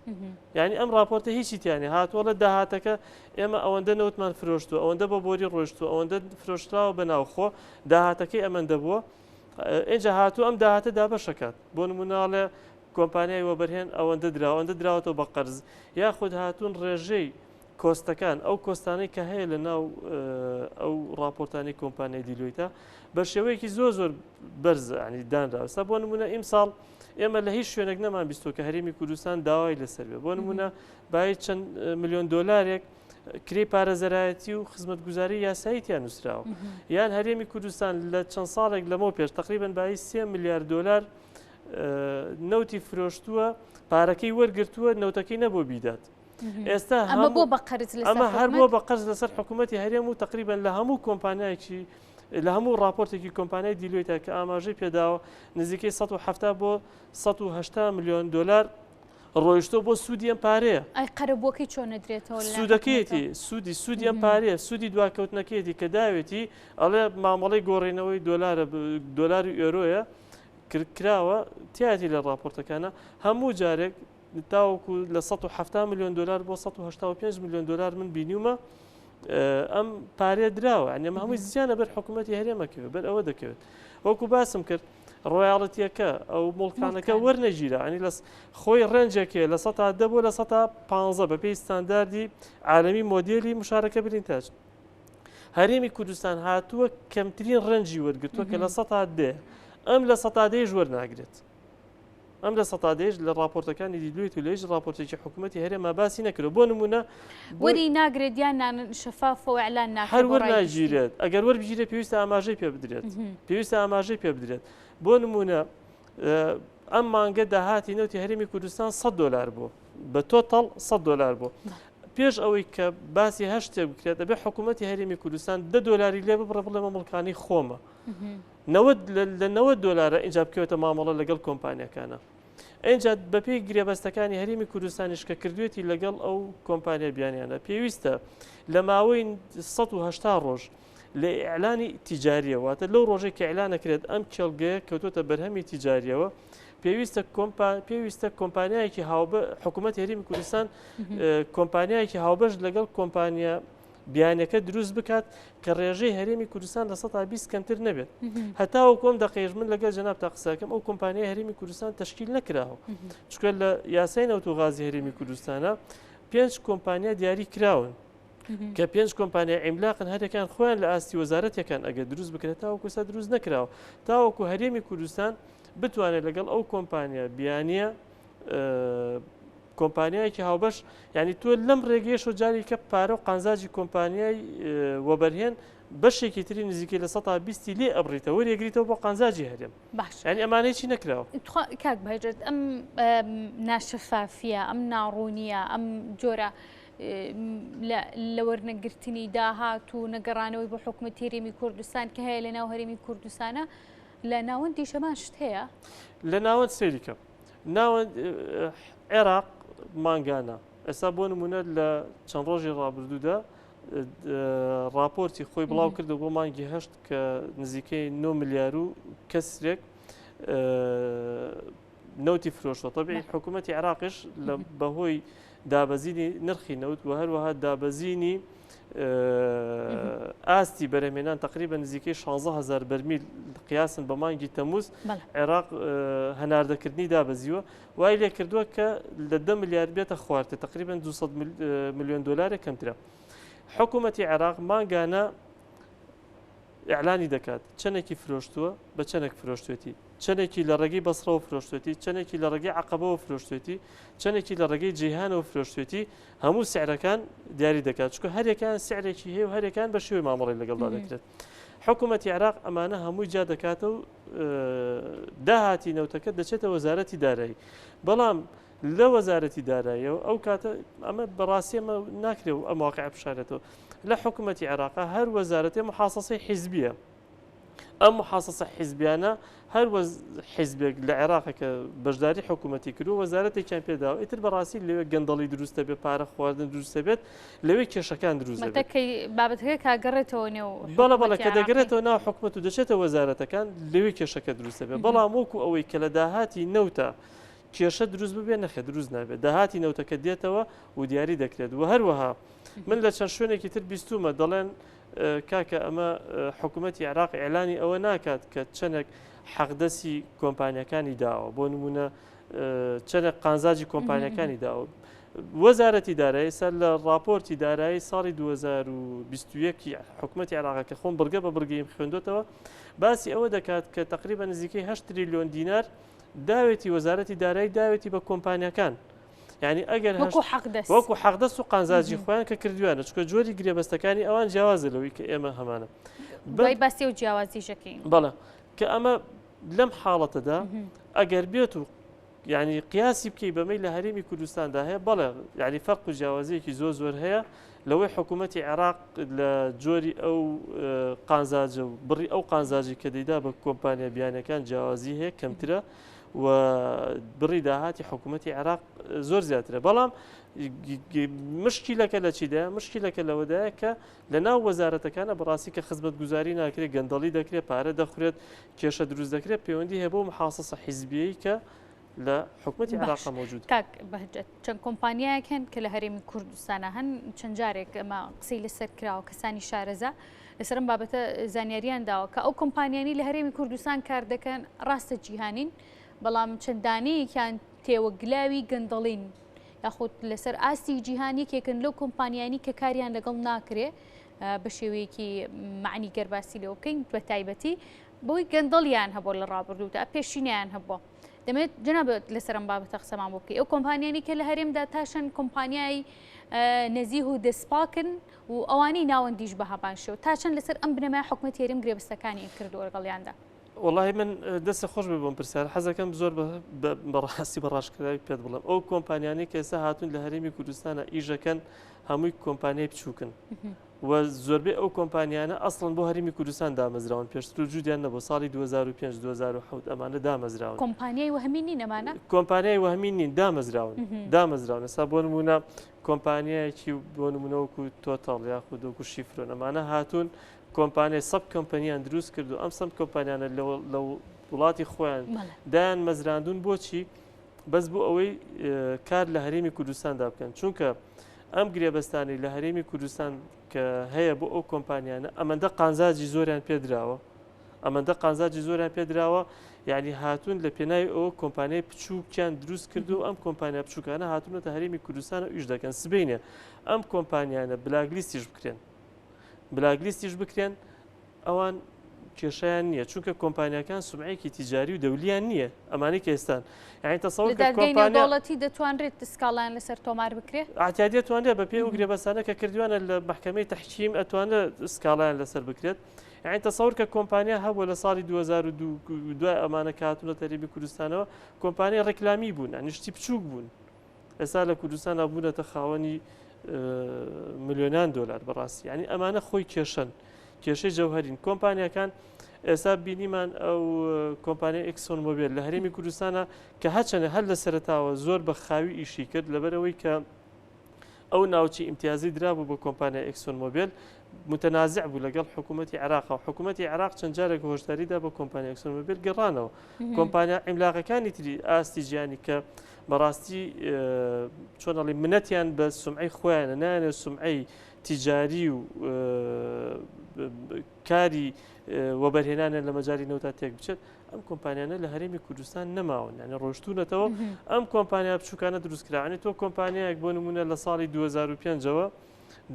یعنی ئەم راپۆرتە هیچی تیانی هاتووە لە داهاتەکە ئێمە ئەوەندە نەوتمان فرۆشتووە ئەوەندە بە بۆری ڕۆشتووە ئەوەندە فرۆشتراوە بەناوخۆ داهاتەکەی ئەمەندە بووە ئێجا هاتوو ئەم داهاتە دابەشەکات بۆ نموناڵێ کۆمپانیای وەبەرهێن ئەوەندە دراوەتەوە بە قەرز یاخود هاتوون ڕێژەی کۆستەکان ئەو کۆستانەی کە هەیە لە ناو ئەو راپۆرتانی کۆمپانیای دیلۆیتە بە شێوەیەکی زۆر بەرزە ینی دانراوەستا بۆ نمونە ئیمساڵ ئێمە لە هیچ شوێنێک نەمان بیستۆ کە هەرێمی کوردستان داوای لەسەر بێ بۆ نمونە باید چەند ملیۆن دۆلارێک کری پارێزەرایەتی و خزمەتگوزاری یاساییتیان نووسراوە یان هەرێمی کوردستان لە چەند ساڵێک لەمەوە پێش تقریباً باید 3 میلیارد دۆلار نەوتی فرۆشتووە پارەکەی وەرگرتووە نەوتەکەی نەبوو بیدات ئێستا ئەمە بۆ بە قەرز ئەمە هەر بۆ بە قەرز لەسەر حکوومەتی هەرێم و تقریباً لە هەموو کۆمپانیایکی لە هەموو راپۆرتێکی کۆمپانیای دیلۆیتە کە ئاماژەی پێداوە نزیکەی 170 بۆ 180 میلیۆن دۆلار ڕۆیشتۆ بۆ سوودی ئەم پارەیە ئەی قەرەبووەکەی چۆن نەدرێتەوە سوودەکەیەتی سوودی ئەم پارەیە سوودی دواکەوتنەکەیەتی کە داوێتی ئەڵێ مامەڵەی گۆڕینەوەی دۆلار و ئێرۆیە کراوە تیاتی لە راپۆرتەکانە هەموو جارێک تاوەکو لە 170 میلیۆن دۆلار بۆ 185 میلیۆن دۆلار من بینیومە ئەم پارێ دراوە ئەنێمە هەمووی زیانە بەر حکوومەتی هەرێمەکەوێت بەر ئەوە دەکەوێت وەکو باسم کرد ڕۆیاڵەتیەکە ئەو مڵکانەکە وەرنەگیرە ئەنی لە خۆی ڕێنجێکێ لە 110 بۆ لە 115 بە پێی ستانداردی عالەمی مۆدیلی مشارەکە برینتاج هەرێمی کوردستان هاتووە کەمترین ڕەنجی وەرگرتووە کە لە 110 ئەم لە 110 وەرناگرێت ئەم لە سەتادەیەش لە راپۆرتەکانی دیلوێت و لەیش راپۆرتێکی حکوومەتی هەرێما باسی نەکرێت بۆ نمونە وەری ناگرێت یان شەفافەوە ئەعلان ناکرێت هەر وەرناگیرێت ئەگەر وەربگیرێت پێویستە ئاماژەی پێ بدرێت پێویستە ئاماژەی پێ بدرێت بۆ نمونە ئەم مانگە داهاتی نەوتی هەرێمی کوردستان $100 بوو بە تۆتەڵ $100 بوو پێش ئەوەی کە باسی هەر شتێک بکرێت دەبێت حکوومەتی هەرێمی کوردستان $10 لێ ببڕە بڵێ مەمڵکانی خۆمە لە $90 اینجا بکەوێتە مامەڵە لەگەڵ کۆمپانیەکانە اینجا بەپێی گرێبەستەکانی هەرێمی کوردستانیش کە کردوێتی لەگەڵ ئەو کۆمپانیا بیانیانە پێویستە لە ماوەی 180 ڕۆژ لە ئیعلانی تیجاریەوەتە لەو ڕۆژێک کە ئیعلانەکرێت ئەم کێڵگەیە کەوتۆتە بەرهەمی تیجاریەوە پێویستە کۆمپانیایەکی حکوومەت هەرێمی کوردستان کۆمپانیایەکی هاوبەش لەگەڵ کۆمپانیا بیانەکە دروست بکات کە ڕێژەی هەرێمی کوردستان لە 120 کەمتر نەبێت هەتاوە کۆم دەقێژ من لەگەڵ جەناب تا قساکەم ئەو کۆمپانیای هەرێمی کوردستان تشکیل نەکراوە چکە لە یاسای نەوتوغازی هەرێمی کوردستانە 5 کۆمپانیا دیاری کراون کە 5 کۆمپانیا ئیملاقن هەرێکان خۆیان لە ئاستی وەزارەتەکان ئەگەر دروست بکرێت تاوەکوسا دروست نەکراوە تاوەکو هەرێمی کوردستان بتوانێت لەگەڵ ئەو کۆمپانیا بیانیە کۆمپانیایەکی هاوبەش ینی تۆ لەم ڕێگەیەش و جاری کە پارە و قانزاجی کۆمپانیای وەبەرهێن بەشێکی تری نزیکەی لە 120 لێ ئەبڕیتەوە وەریەگریتەوە بۆ قانزاجی هەرێم ینی ئەمانەی چی نەکراوە کاک بەهێژێت ئەم ناشەفافیە ئەم ناڕوونیە ئەم جۆرە لە وەرنەگرتنی داهات و نەگەڕانەوەی بۆ حکوومەت هەرێمی کوردستان کە هەیە لە ناو هەرێمی کوردستانە لە ناوەندی شەمان شت هەیە لە ناوەند سێریکە ناوەند عێراق مانگانە ئێستا بۆ نمونە لە چەند ڕۆژی ڕابردوودا راپۆرتی خۆی بڵاو کردو بۆ مانگی هەشت کە نزیکەی 9 ملیار و کەسێک نەوتی فرۆشتە تەبیعی حکوومەتی عێراقیش لە بەهۆی دابەزینی نرخی نەوت و هەروەها دابەزینی ئاستی بەرهمێنان تقریبا نزیکەی 16,000 بەرمیل قیاسن بە مانگی تەموز عێراق هەناردەکردنی دابەزیوە وای لێ کردووە کە لە 10 ملیار بێتە خواردە تقریبا 200 ملیۆن دلار کەمترە حکوومەتی عێراق مانگانە ئیعلانی دەکات چەندێکی فرۆشتووە بە چەندێک فرۆشتوێتی چەندێکی لە ڕێگەی بەسڕەوە فرۆشتوێتی چەندێکی لە ڕێگەی عەقەبەوە فرۆشتوێتی چەندێکی لە ڕێگەی جیهانەوە فرۆشتوێتی هەموو سعرەکان دیاری دەکات چکە هەرێکان سعرێکی هەیە و هەرێکان بە شێوەی مامەڵی لەگەڵدا دەکرێت حکوومەتی عێراق ئەمانە هەمووی جا دەکاتە و داهاتی نەوتەکە دەچێتە وەزارەتی دارایی بەڵام لە وەزارەتی داراییەوە ئەو کاتە ئەمە بەڕاستی ئەمە ناکرێت و ئەم واقع بشارێتەوە لە حکوومەتی عێراق هەر وەزارەتی محاسەسەی حیزبیە ئەم محاسەسە حیزبیانە هەر حیزبێک لە عێراقەکە بەشداری حکوومەتی کرد و وەزارەتێکیان پێداوە ئیتر بەڕاستی لەوێ گەندەڵی دروستە بێت پارە خواردن دروستە بێت لەوێ کێشەکان دروستە بێت بابەتەکە کاگەڕێتەوە نێو بەڵە کە دەگرێتەوە ناو حکوومەت و دەچێتە وەزارەتەکان لەوێ کێشەکە دروستە بێت بەڵام وەکو ئەوەی کە لە داهاتی نەوتە کێشە دروست ببێ نەخێ دروست نابێت داهاتی نەوتەکە دێتەوە و دیاری دەکرێت و هەروەها من لە چەند شوێنێکی تر بیستومە دەڵێن کاکە ئەمە حکوومەتی عێراق ئیعلانی ئەوە ناکات کە چەندێک حەقدەسی کۆمپانیەکانی داوە بۆ نمونە چەندێک قانزاجی کۆمپانیەکانی داوە وەزارەتی دارایی سەر لە راپۆرتی دارایی ساڵی 2021 حکوومەتی عێراق کە خۆم بڕگە بە بڕگەیم خوێندوتەوە باسی ئەوە دەکات کە تقریبا نزیکەی 8 تریلیۆن دینار داوێتی وەزارەتی دارایی داوێتی بە کۆمپانیەکان یعنی ئەگەر وەکو حەقدەست و قانزاجی خۆیان کە کردویانە چکە جۆری گرێبەستەکانی ئەوان جیاوازە لەوەی کە ئێمە هەمانە دوای باسی و جیاوازیشەکەین بەڵێ کە ئەمە لەم حاڵەتەدا ئەگەر بێت و یعنی قیاسی بکەی بەمەی لە هەرێمی کوردستاندا هەیە بەڵێ یعنی فەرق و جیاوازیەکی زۆر هەیە لەوەی حکوومەتی عێراق لە جۆری ئەو قانزاجە و بڕی ئەو قانزاجی کە دەیدا بە کۆمپانیا بیانەکان جیاوازی هەیە کەمترە و بڕی داهاتی حکوومەتی عێراق زۆر زیاترە بەڵام مشکیلەکە لە چیدا مشکیلەکە لەوەدایە کە لە ناو وەزارەتەکانە بەڕاستی کە خزمەت گوزاری ناکرێت گەندەڵی دەکرێت پارە دەخورێت کێشە دروست دەکرێت پەیوەندی هەیە بۆ محاسەسە حیزبیەی کە لە حکوومەتی عێراق موجود کاک بەهجەت چەند کۆمپانیایەکەن کە لە هەرێمی کوردستانە هەن چەند جارێک ئەمە قسەی لەسەر کراوە کەسانی شارەزا لەسەرم بابەتە زانیاریان داوە کە ئەو کۆمپانیانی لە هەرێمی کوردستان کار دەکەن ڕاستە جیهانین بەڵام چەندانەیەکیان تێوەگلاوی گەندەڵین یاخود لەسەر ئاستی جیهانی کێکن لەو کۆمپانیانی کە کاریان لەگەڵ ناکرێ بە شێوەیەکی معنی گەرباسی لەوە بکەین بە تایبەتی بۆی گەندەڵیان هەبوو لە ڕابردوودا پێشینیان هەبووە دەمێت جنابێت لەسەرم بابەتە قسەمان بۆ بکەی ئەو کۆمپانیانی کە لە هەرێمدا تاشن کۆمپانیای نەزیه و دەسپاکن و ئەوانەی ناوەندیش بە هەبان شێو تاچەند لەسەر ئەم بنەمای حکومەتی هەرێم گرێبەستەکانی کردووە لەگەڵیاندا. والله من دەستی خۆش بێ بۆم پرسیار حەزەکەم زۆر بەڕاستی بەڕاشکرداوی پێت بڵم ئەو کۆمپانیانەی کە ئێستا هاتوون لە هەرێمی کوردستانە ئیژەکەن هەمووی کۆمپانیای بچووکن و زۆربەی ئەو کۆمپانیانە ئەسڵن بۆ هەرێمی کوردستان دامەزراون پێشتر و جوودیان نەبوو ساڵی 2005-2007 ئەمانە دامەزراون. کۆمپانیای وهمی نین ئەمانە؟ کۆمپانیای وهمی نین دامەزراون ئێستا بۆ نمونە کۆمپانیایەکی بۆ نمونەوەکو تۆتاڵ یاخود وەکو شیفرۆن ئەمانە هاتوون کۆمپانیای سەب کۆمپانیان دروست کرد و ئەم سەب کۆمپانیانە لە وڵاتی خۆیان دایان مەزراندون بۆچی بەس بۆ ئەوەی کار لە هەرێمی کوردستاندا بکەن چونکە ئەم گرێبەستانی لە هەرێمی کوردستان کە هەیە بۆ ئەو کۆمپانیانە ئەمەندە قانزاجی زۆریان پێدراوە یعنی هاتوون لە پێناوی ئەوە کۆمپانیای بچووکیان دروست کرد و ئەم کۆمپانیا بچووکانە هاتوونەتە هەرێمی کوردستانە ئیش دەکەن سبەینە ئەم کۆمپانیانە بلاگلیستیش بکرێن ئەوان کێشیان نییە چونکە کۆمپانیەکان سومعەیەکی تیجاری و دەولیان نییە ئەمانی کە ئێستان یعنی تەسەوور دەوڵەتی دەتوانرێت سکاڵیان لەسەر تۆمار بکرێت ئاعتیادی دەتوانێت بە پێی ئەو گرێبەستانە کە کردوانە لە محکەمەی تەحکیم ئەتوانێت سکاڵیان لەسەر بکرێت یعنی تەسەوور کە کۆمپانیا هەبووە لە ساڵی 2002 ئەمانە کە هاتوونە هەرێمی کوردستانەوە کۆمپانیای ڕێکلامی بوون ئەنیشتی بچووک بوون ئێستا لە کوردستان بوونەتە خاوەنی ملیۆنان دۆلار بەڕاستی یعنی ئەمانە خۆی کێشەی جەوهەرین کۆمپانیەکان ئێستا بینیمان ئەو کۆمپانیای ئەکسۆن مۆبیل لە هەرێمی کوردستانە کە هەچەنە هەر لە سەرەتاوە زۆر بە خاوی ئیشی کرد لەبەرەوەی کە ئەو ناوچی ئیمتیازی درابوو بۆ کۆمپانیای ئەکسۆن مۆبیل متنازع بوو لەگەڵ حکوومەتی عێراق و حکوومەتی عێراق چەند جارێک هۆشداریدا بە کۆمپانیای ئەکسۆن مۆبیل گەڕانەوە کۆمپانیا عیملاقەکانی تری ئاستی ژیانی کە بەڕاستی چۆنەڵی منەتیان بە سومعەی خۆیانە نایەنێت سومعەی تیجاری و کاری وەبەرهێنانە لە مەجاری نەوتا تێک بچێت ئەم کۆمپانیانە لە هەرێمی کوردستان نەماون یعنی ڕۆشتونەتەوە ئەم کۆمپانیا بچووکانە دروستکراوانی تۆ کۆمپانیایەک بۆ نمونە لە ساڵی 2005ەوە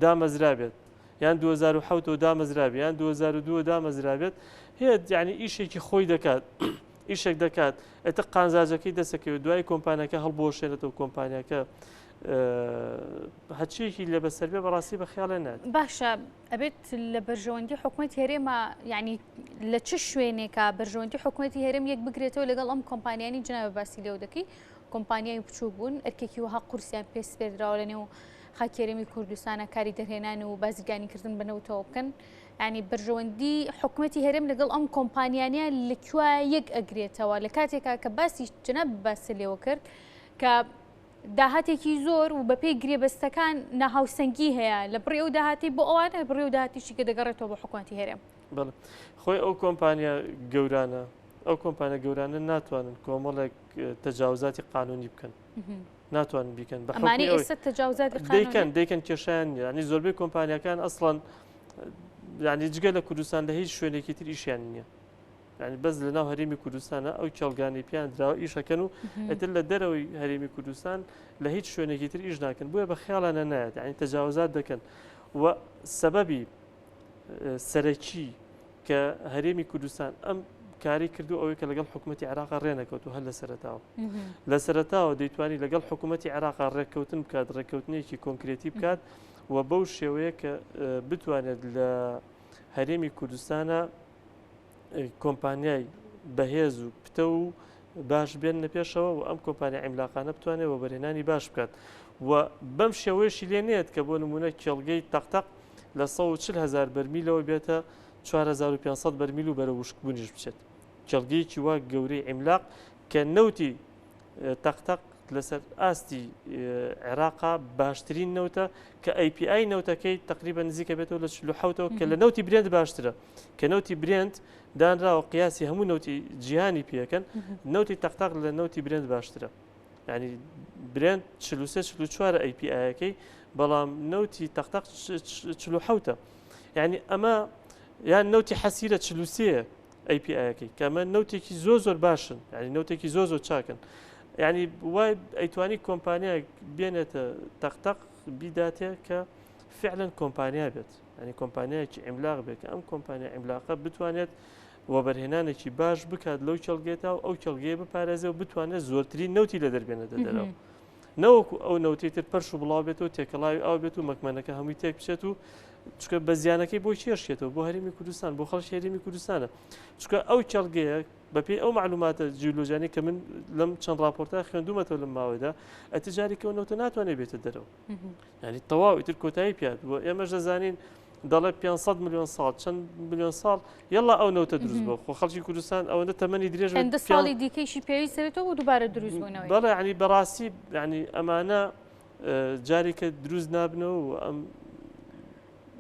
دامەزرابێت یان 2007 دامەزرابێت یان 2002 دامەزرابێت هەیە یعنی ئیشێکی خۆی دەکات ئیشێک دەکات ئێتە قانزاجەکەی دەسەکەوێت دوای کۆمپانیەکە هەڵبۆشێنێتەوە کۆمپانیەکە هەچیەکی لە بەسەر بێ بەڕاستی بە خیاڵێ نات باشە ئەبێت لە بەرژەوەندی حکوومەتی هەرێمە یعنی لە چ شوێنێکە بەرژەوەندی حکوومەتی هەرێم یەک بگرێتەوە لەگەڵ ئەم کۆمپانیانی جنابە باسی لێو دەکەی کۆمپانیای بچوو بوون ئەرکێکی وها قورسیان پێسپێدراوە لە نێو خاکێرەمی کوردستانە کاری دەرهێنان و بازرگانیکردن بنەوتەوە بکەن ینی بەرژەوەندی حکوومەتی هەرێم لەگەڵ ئەم کۆمپانیانە لەکوێ یەک ئەگرێتەوە لە کاتێکا کە باسی جناب باسی لێوە کرد کە داهاتێکی زۆر و بەپێی گرێبەستەکان ناهاوسەنگی هەیە لە بڕێ و داهاتی بۆ ئەوانە بڕێ و داهاتیشی کە دەگەڕێتەوە بە حکوومەتی هەرێم خۆی ئەو کۆمپانیا گەورانە ئەو کۆمپانیا گەورانە ناتوانن کۆمەڵێک تەجاوزاتی قانونی بکەن ناتوانن بیکەن بەمانی ئێستا تەجاوزات دەیکەن کێشیان ینی زۆربەی کۆمپانیەکان ئەسڵەن ینی جگە لە کوردستان لە هیچ شوێنێکی تر ئیشیان نییە ینی بەس لە ناو هەرێمی کوردستانە ئەو کێڵگانی پیان دراوە ئیشەکەن و ئەتر لە دەرەوەی هەرێمی کوردستان لە هیچ شوێنێکی تر ئیش ناکەن بۆیە بە خیاڵانە نایەت ینی تەجاوزات دەکەن و سەبەبی سەرەکی کە هەرێمی کوردستان ئەم کاری کردو ئەوەی کە لەگەڵ حکوومەتی عێراق ڕێنەکەوت و هەر لە سەرەتاوە دەیتوانی لەگەڵ حکوومەتی عێراق ڕێککەوتن بکات ڕێککەوتنێکی کۆنکرێتی بکات و بەو شێوەیە کە بتوانێت لە هەرێمی کوردستانە کۆمپانیای بەهێز و پتە و باش بێن نەپێشەوە و ئەم کۆمپانیا عیملاقانە بتوانێت وەبەرهێنانی باش بکات و بەم شێوەیەشی لێ نێت کە بۆ نمونە کێڵگەی تەقتەق لە 140,000 بەرمیلەوە بێتە 4500 بەرمیل و بەرە وشکبوونیش بچێت کێڵگەیەکی وا گەورەی عیملاق کە نەوتی تەقتەق لەسەر ئاستی عێراقا باشترین نەوتە کە API نەوتەکەی تقریبا نزیکە بێتەوە لە 47ەوە کە لە نەوتی برێند باشترە کە نەوتی برێند دانراوە قیاسی هەموو نەوتی جیهانی پێەکەن نەوتی تەقتەق لە نەوتی برێند باشترە ینی برێند 43-44 API-ەکەی بەڵام نەوتی تەقتەق 47ە یعنی ئەمە یان نەوتی حەسیرە 43 API-ەکەی کە ئەمە نەوتێکی زۆر باشن ینی نەوتێکی زۆر چاکن یعنی وای ئەیتوانی کۆمپانیای بێنێتە تەقتەق بیداتێ کە فعلا کۆمپانیا بێت ینی کۆمپانیایکی عیملاق بێت کە ئەم کۆمپانیا عیملاقە بتوانێت وەبەرهێنانێکی باش بکات لەو چەڵگێتەوە ئەو چەڵگەیە بپارێزێ و بتوانێت زۆرترین نەوتی لە دەربێنێتە دەرەوە نەوەکو ئەو نەوتی تر پەرش و بڵاو بێتەوە تێکەڵاوی ئەو بێت و مەکمەنەکە هەمووی تێک بچێت و چکە بە زیانەکەی بۆ چێشێتەوە بۆ هەرێمی کوردستان بۆ خەڵکی هەرێمی کوردستانە چکە ئەو چەڵگەیە بەپێی ئەو معلوماتە جیولۆژیانی کە من لەم چەند راپۆرتا خوێندومەتەوە لەم ماوەدا ئەتیجاریکەوە نەوتە ناتوانێت بێتە دەرەوە ینی تەواو ئیتر کۆتایی پیاد بووە ئێمەش دەزانین دەڵێ 500 میلیۆن ساڵ چەند میلیۆن ساڵ یەڵا ئەو نەوتە دروست بووە خۆ خەڵکی کوردستان ئەوەندە تەمەنی درێژ ساڵی دیکەیشی پێویست سەرێتەوە و دووبارە دروست بوونەوەی بەڵێ ینی بەڕاستی ینی ئەمانە جارێکە دروست نابنەوە و ئەم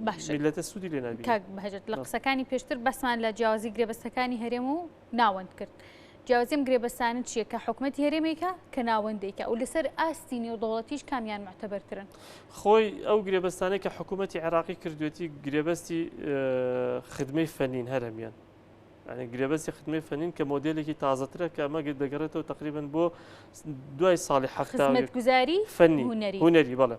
میلەتە سوودی لێ نابێت کاک بەهەجەت لە قسەکانی پێشتر بەسمان لە جیاوازی گرێبەستەکانی هەرێم و ناوەند کرد جیاوازیم گرێبەستانت چییە کە حکوومەتی هەرێمێکە کە ناوەندێکە و لەسەر ئاستی نێودەوڵەتیش کامیان معتەبەرترن خۆی ئەو گرێبەستانەی کە حکوومەتی عێراقی کردوێتی گرێبەستی خدمەی فەنین هەرەمیان ینی گرێبەستی خدمەی فەنین کە مۆدلێکی تازەترە کە ئەمە دەگەڕێتەوە تقریبن بۆ دوای ساڵی خزمەتگوزاری فەنی هونەری بەڵێ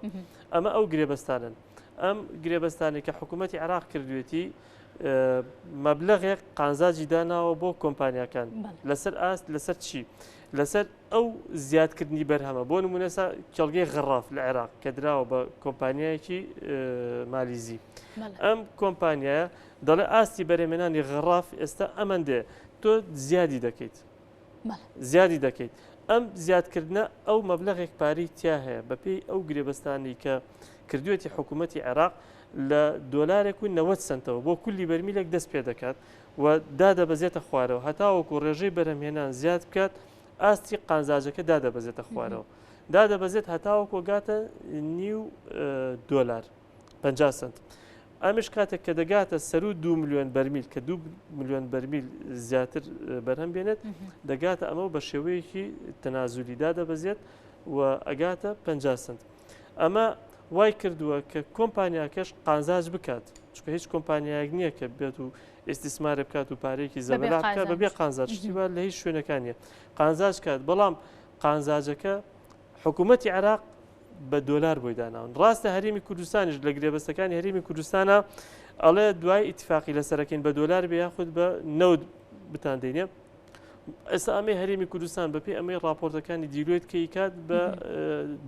ئەمە ئەو گرێبەستانن ئەم گرێبەستانی کە حکوومەتی عێراق کردوێتی مەبلەغێک قانزاجی داناوە بۆ کۆمپانیاکان لەسەر ئاست لەسەر چی لەسەر ئەو زیادکردنی بەرهەمە بۆ نمونەسا کێڵگەی غەڕاف لە عێراق کە دراوە بە کۆمپانیایەکی مالیزی ئەم کۆمپانیایە دەڵێ ئاستی بەرهێمێنانی غەڕاف ئێستا ئەمەندێ تۆ زیادی دەکەیت زیادی دەکەیت ئەم زیادکردنە ئەو مەبلەغێک پارەی تیا هەیە بەپێی ئەو گرێبەستانی کە کردوێتی حکوومەتی عێراق لە دۆلارێک و 90 سنتەوە بۆ کولی بەرمیلێک دەست پێ دەکات و دادەبەزێتە خوارەوە هەتاوەکو ڕێژەی بەرهەمهێنان زیاد بکات ئاستی قانزاجەکە دادەبەزێتە خوارەوە دادەبەزێت هەتاوەکو گاتە نیو دۆلار 50 سنت ئەمش کاتێک کە دەگاتە سەر و 2 میلیۆن بەرمیل کە 2 میلیۆن بەرمیل زیاتر بەرهەم بێنێت دەگاتە ئەمە بە شێوەیەکی تەنازولی دادەبەزێت و ئەگاتە 50 سنت ئەمە وای کردووە کە کۆمپانیاکەش قانزاج بکات چکە هیچ کۆمپانیایەک نییە کە بێت و ئێستیسمارە بکات و پارێکی زەبەلا بکات بەبێ قانزاج شتیوار لە هیچ شوێنەکانیە قانزاج کات بەڵام قانزاجەکە حکوومەتی عێراق بە دۆلار بۆی داناون ڕاستە هەرێمی کوردستانیش لە گرێبەستەکانی هەرێمی کوردستانە ئەڵێ دوای ئیتفاقی لەسەرەکەین بە دۆلار بێ یاخود بە نەود بتان دێنێ ئێستا ئەمەی هەرێمی کوردستان بەپێی ئەمەی راپۆرتەکانی دیلۆیت کە ئیکات بە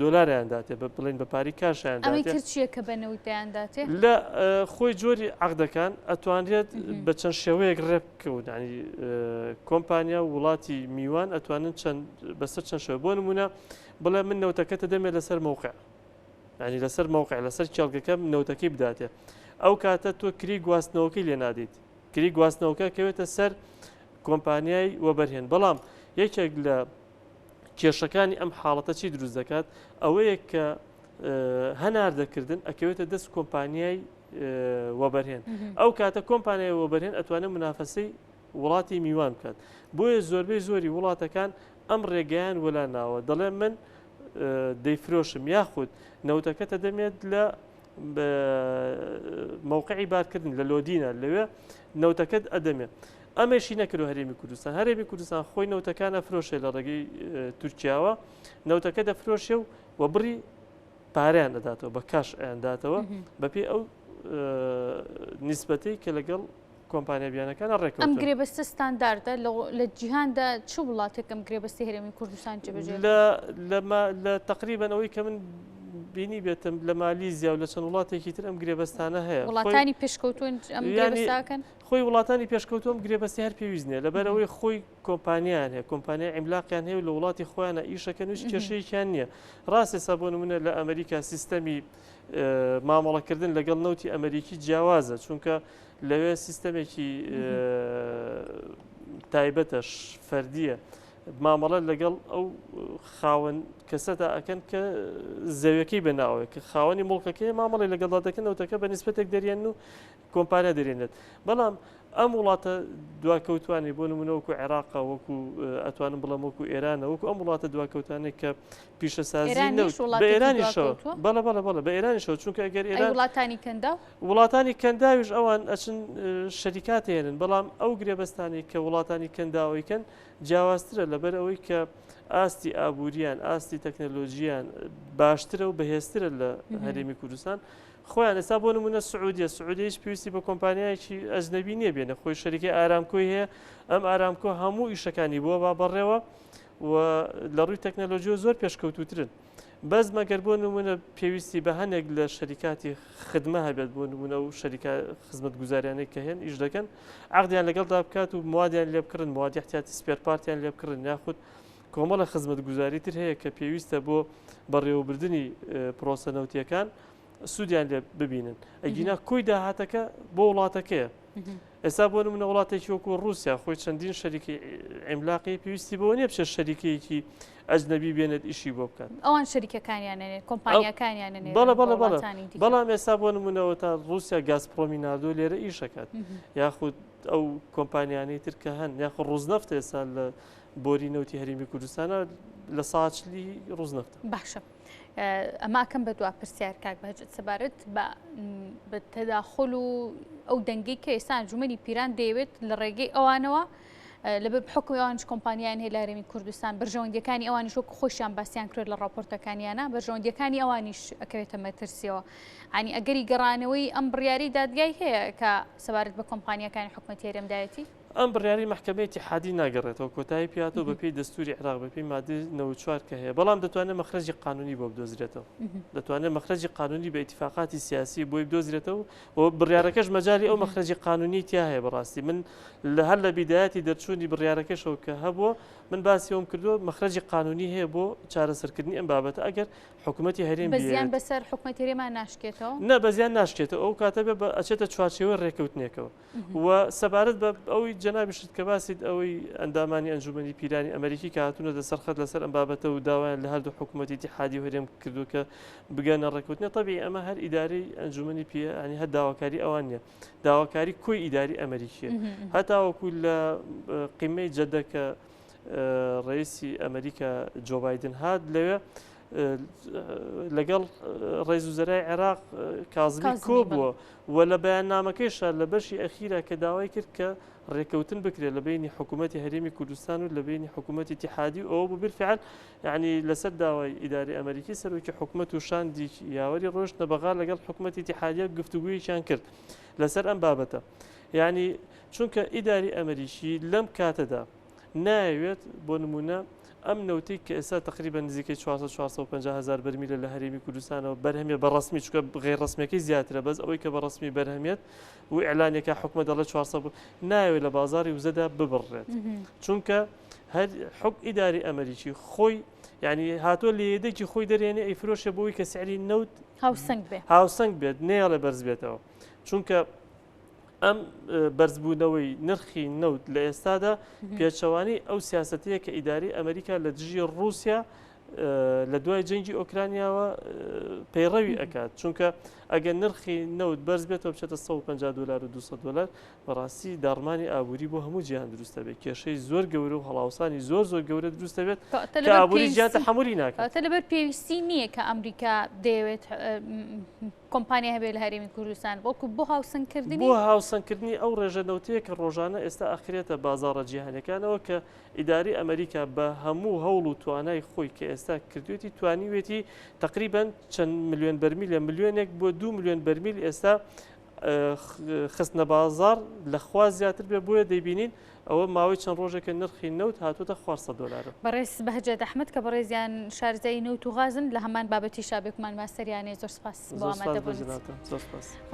دۆلارەیانداتێ بە بڵێن بە پاری کاشیانداتێ چیە کە بە نەوتیانداتێ لە خۆی جۆری عەقدەکان ئەتوانرێت بە چەند شێوەیەک ڕێب بکەون ینی کۆمپانیا و وڵاتی میوان ئەتوانن بەسەر چەند شێوە بۆ نمونە بڵێ من نەوتەکەتە دەمێ لەسەر مووقع ینی لەسەر مووقع لەسەر کێڵگەکە نەوتەکەی بداتێ ئەو کاتە تۆ کری گواستنەوەکەی لێ نادیت کری گواستنەوەکە کەوێتە سەر کۆمپانیای وەبەرهێن بەڵام یەکێک لە کێشەکانی ئەم حاڵەتە چی دروست دەکات ئەوەیە کە هەناردەکردن ئەکەوێتە دەست کۆمپانیای وەبەرهێن ئەو کاتە کۆمپانیای وەبەرهێن ئەتوانێت منافەسەی وڵاتی میوان بکات بۆیە زۆربەی زۆری وڵاتەکان ئەم ڕێگەیان وەلا ناوە دەڵێ من دەیفرۆشم یاخود نەوتەکەتە دەمێت لە مووقعی بارکردن لە لۆدینە لەوێ نەوتەکەت ئەدەمێت ئەمەشی نەکردو هەرێمی کوردستان هەرێمی کوردستان خۆی نەوتەکانە فرۆشێ لە ڕێگەی تورکیاوە نەوتەکە دەفرۆشێ و بڕی پارەیان دەداتەوە بە کاش ئەیانداتەوە بەپێی ئەو نیسبەتەی کە لەگەڵ کۆمپانیا بیانەکانە ڕێکەوتن ئەم گرێبەستە ستانداردە لە جیهاندا چ وڵاتێک ئەم گرێبەستی هەرێمی کوردستان جێبەجێ لە تقریبەن ئەوەی کە من بینی بێتم لە مالیزیا و لە چەند وڵاتێکی تر ئەم گرێبەستانە هەیە وڵاتانی پێشکەوتون ئەم گرێبەستاکەن خۆی وڵاتانی پێشکەوتوم گرێبەستی هەر پێویست نیە لەبەرەوەی خۆی کۆمپانیان هەیە کۆمپانیای عیملاقیان هەیە و لە وڵاتی خۆیانە ئیشەکەن وش کێشەیەکیان نییە ڕاستی سابۆ نمونە لە ئەمریکا سیستەمی مامەڵەکردن لەگەڵ نەوتی ئەمریکی جیاوازە چونکە لەوێ سیستەمێکی تایبەتەش فەردیە مامەڵە لەگەڵ ئەو خاوەن کەسەدا ئەکەن کە زەویەکەی بەناوەیە کە خاوەنی مڵکەکەی مامەڵی لەگەڵدا دەکەن ئەوتەکە بە نیسبەتێک دەریێن و کۆمپانیا دەرێنێت بەڵام ئەم وڵاتە دواکەوتوانی بۆ نمونە وەکو عێراقا وەکو ئەتوانم بڵام وەکو ئێرانە وەکو ئەم وڵاتە دواکەوتانێک کە پیشەسازی بە ئێرانیشەوە بەڵە بە ئێرانیشەوە چونکە ئەگەر ئێران وڵاتانی کەنداویش ئەوان ئەچن شەریکات هێنن بەڵام ئەو گرێبەستانی کە وڵاتانی کەنداوەیکەن جیاوازترە لەبەر ئەوەی کە ئاستی ئابوووریان ئاستی تەکنەلۆژیان باشترە و بەهێزترە لە هەرێمی کوردستان خۆیان ئێستا بۆ نمونە سعودیش پێویستی بە کۆمپانیایەکی ئەجنەبی نییە بێنە خۆی شەریکی ئارامکۆی هەیە ئەم ئارامکۆ هەموو ئیشەکانی بووە با بەڕێوە و لە ڕووی تەکنەلۆژیۆ زۆر پێشکەوتوترن بەس مەگەر بۆ نمونە پێویستی بە هەندێک لە شەریکاتی خدمە هەبێت بۆ نمونە و شەریکە خزمەت گوزاریانەی کە هێن ئیش دەکەن عقدیان لەگەڵدا بکات و موادیان لێ بکڕن موادی احتیاتی سپێرپارتیان لێ بکڕن یاخود کۆمەڵە خزمەت گوزاری تر هەیە کە پێویستە بۆ بەڕێوەبردننی پرۆسە نەوتیەکان سوودیان لێ ببینن ئەگینا کۆی داهاتەکە بۆ وڵاتەکەیە ئێستا بۆ نمونە وڵاتێکی وەکو رووسیا خۆی چەندین شەریکی ئیملاقی پێویستی بۆ نییە بچێت شەریکەیەکی ئەجنەبی بێنێت ئیشی بۆ بکات ئەوان شەریکەکانیانێت کۆمپانیەکانیانێت بەڵام ئێستا بۆ نمونەوە تا رووسیا گازپرۆمی ناردۆ لێرە ئیشەکات یاخود ئەو کۆمپانیانەی تر کە هەن یاخود ڕووزنەفت ئێستا لە بۆری نەوتی هەرێمی کوردستانە لە ساچلی ڕووزنەفتە باشە ئەماکەم بە دوا پرسیار کاک بەهجت سەبارەت بە تەداخل و ئەو دەنگی کە ئێستا ئەنجومەنی پیران دەیەوێت لە ڕێگەی ئەوانەوە لەبەر بحکمی ئەوانش کۆمپانیان هەیە لە هەرێمی کوردستان بەرژەوەندیەکانی ئەوانیش وەکو خۆشیان باسییان کرد لە ڕاپۆرتەکانیانە بەرژەوەندیەکانی ئەوانیش ئەکەوێتە مەترسیەوە ینی ئەگەری گەڕانەوەی ئەم بڕیاری دادگای هەیە کە سەبارەت بە کۆمپانیەکانی حکوومەتی هەرێمدایەتی ئەم بڕیاری محکمەی اتحادی ناگەڕێتەوە کۆتایی پیاتەوە بەپێی دەستوری عێراق بەپێی مادەی 94 کە هەیە بەڵام دەتوانێت مەخرەجی قانونی بۆ بدۆزرێتەوە دەتوانێت مەخرەجی قانونی بە ئیتیفاقاتی سیاسی بۆی بدۆزرێتەوە و بڕیارەکەش مەجای ئەو مەخرەجی قانونی تیا هەیە بەڕاستی من لە هەر لە بیدایەتی دەرچوونی بڕیارەکەشەوە کە هەبووە من باسی ئەوم کردووە مەخرەجی قانونی هەیە بۆ چارەسەرکردنی ئەم بابەتە ئەگەر حکوومەتی هەرێم بەزیان بەسەر حکوومەتی هەرێمان ناشکێتەوە نە بەزیان ناشکێتەوە ئەو کاتە بێ ئەچێتە چوارچێوە ڕێکەوتنێکەوە و سەبارەت بە ئەوەی جەنابیشت کە باسیت ئەوەی ئەندامانی ئەنجومەنی پیرانی ئەمریکی کە هاتوونە دەسەرخەت لەسەر ئەم بابەتە و داوایان لە هەردوو حکوومەتی اتحادی هەرێم کردو کە بگەنە ڕێکەوتنە طبیعی ئەمە هەر ئیدارەی ئەنجومەنی ینی هەر داواکاری ئەوان نیە داواکاری کۆی ئیداری ئەمریکیە هەتاوەکو لە قیمەی جەدە کە ڕئیسی ئەمریکا جۆ بایدن هات لەوێ لەگەڵ ڕێز وزەرای عێراق کازمی کۆ بووە و لە بەیاننامەکەیشە لە بەشی ئەخیرە کە داوای کرد کە ڕێکەوتن بکرێت لە بینی حکوومەتی هەرێمی کوردستان و لە بینی حکوومەتی اتحادی ئەوە بوو بالفعل یعنی لەسەر داوای ئیداری ئەمریکی سەرۆکی حکوومەت و شاندی یاوەری ڕۆژنە بەغا لەگەڵ حکوومەتی اتحادیە گفتوگوییان کرد لەسەر ئەم بابەتە یعنی چونکە ئیداری ئەمریکی لەم کاتەدا ناوێت بۆ نمونە ئەم نەوتی کە ئێستا تقریبا نزیکەی 450,000 بەرمیلە لە هەرێمی کوردستانەوە بەرهەمێت بە ڕسمی چکە غێر ڕسمیەکەی زیاترە بەس ئەوەی کە بە ڕسمی بەرهەمێت و ئەعلانێکە حکومە دەڵێت 400 ناوێت لە بازاری وزەدا ببڕێت چونکە هەر حکم ئیداری ئەمریکی خۆی یعنی هاتووە لە یەدێکی خۆی دەرێنێ ئەیفرۆشە بۆی کە سعری نەوت هاوسەنگ بێت نێڵێ بەرز بێتەوە چونکە ئەم بەرزبوونەوەی نرخی نەوت لە ئێستادا پێچەوانی ئەو سیاسەتەیە کە ئیداری ئەمریکا لە دژی رووسیا لە دوای جەنگی ئۆکرانیاوە پەیڕەوی ئەکات چونکە ئەگەر نرخی نەوت بەرز بێتەوە بچێتە $150 و $200 بەڕاستی داڕمانی ئابووری بۆ هەموو جیهان دروستە بێت کێشەی زۆر گەورە و هەڵاوسانی زۆر گەورە دروستە بێت کە ئابووری جیهان تەحمولی ناکات لەبەر پێویستی نییە کە ئەمریکا دەیەوێت کۆمپانیا هەبێت لە هەرێمی کوردستان بۆکو بۆ هاوسەنگکردنی ئەو ڕێژەنەوتەیە کە ڕۆژانە ئێستا ئەخرێتە بازاڕە جیهانەکانەوە کە ئیداری ئەمریکا بە هەموو هەوڵ و توانای خۆی کە ئێستا کردوێتی توانیوێتی تقریبا چەند ملیۆن بەرمیل لە ملیۆنێک بۆ 2 ملیۆن بەرمیل ئێستا خستنە بازار لەخوا زیاتر بێ بۆیە دەیبینین ئەوە ماوەی چەند ڕۆژێکە نرخی نەوت هاتوۆتە $400. بەڕێز بەهجەت ئەحمەد کە بەڕێزیان شارزای نەوت و غازن لە هەمان بابەتی شابێکمان ماستەریانێ زۆر سپاس بۆ ئامادەبوون.